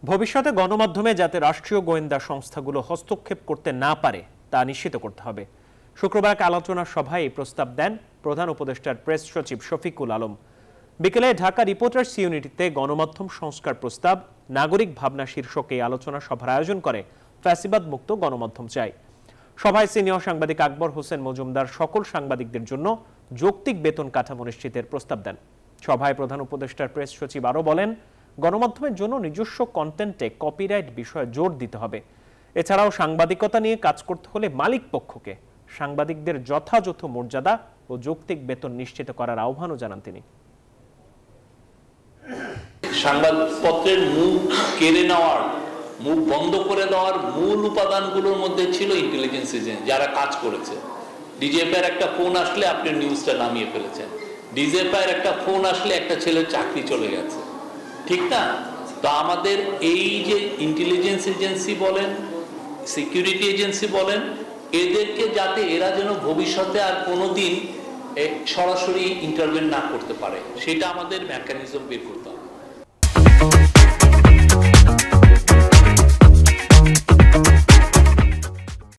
ভবিষ্যতে গণমাধ্যমে যাতে রাষ্ট্রীয় গোয়েন্দা সংস্থাগুলো হস্তক্ষেপ করতে না পারে তা নিশ্চিত করতে হবে। শুক্রবার এক আলোচনা সভায় এই প্রস্তাব দেন প্রধান উপদেষ্টার প্রেস সচিব শফিকুল আলম। বিকেলে ঢাকা রিপোর্টার্স ইউনিটিতে গণমাধ্যম সংস্কার প্রস্তাব নাগরিক ভাবনা শীর্ষক এই আলোচনা সভার আয়োজন করে ফ্যাসিবাদ মুক্ত গণমাধ্যম চাই। সভায় সিনিয়র সাংবাদিক আকবর হোসেন মজুমদার সকল সাংবাদিকদের জন্য যৌক্তিক বেতন কাঠামো নিশ্চিতের প্রস্তাব দেন। সভায় প্রধান উপদেষ্টার প্রেস সচিব আরও বলেন, গণমাধ্যমের জন্য নিজস্ব কন্টেন্টে কপিরাইট বিষয়ে জোর দিতে হবে। এছাড়াও সাংবাদিকতা নিয়ে কাজ করতে হলে মালিক পক্ষকে সাংবাদিকদের যথাযথ মর্যাদা ও যৌক্তিক বেতন নিশ্চিত করার আহ্বানও জানান তিনি। সংবাদপত্রের মুখ কেড়ে নেওয়ার, মুখ বন্ধ করে দেওয়ার মূল উপাদানগুলোর মধ্যে ছিল ইন্টেলিজেন্স এজেন্সি যারা কাজ করেছে। ডিজিএফআই এর একটা ফোন আসলে আপনি নিউজটা নামিয়ে ফেলেছেন, ডিজিএফআই এর একটা ফোন আসলে একটা ছেলের চাকরি চলে গেছে, ঠিক না? তো আমাদের এই যে ইন্টেলিজেন্স এজেন্সি বলেন, সিকিউরিটি এজেন্সি বলেন, এদেরকে যাতে এরা যেন ভবিষ্যতে আর কোনোদিন সরাসরি ইন্টারভেন না করতে পারে সেটা আমাদের মেকানিজম বের করতে হবে।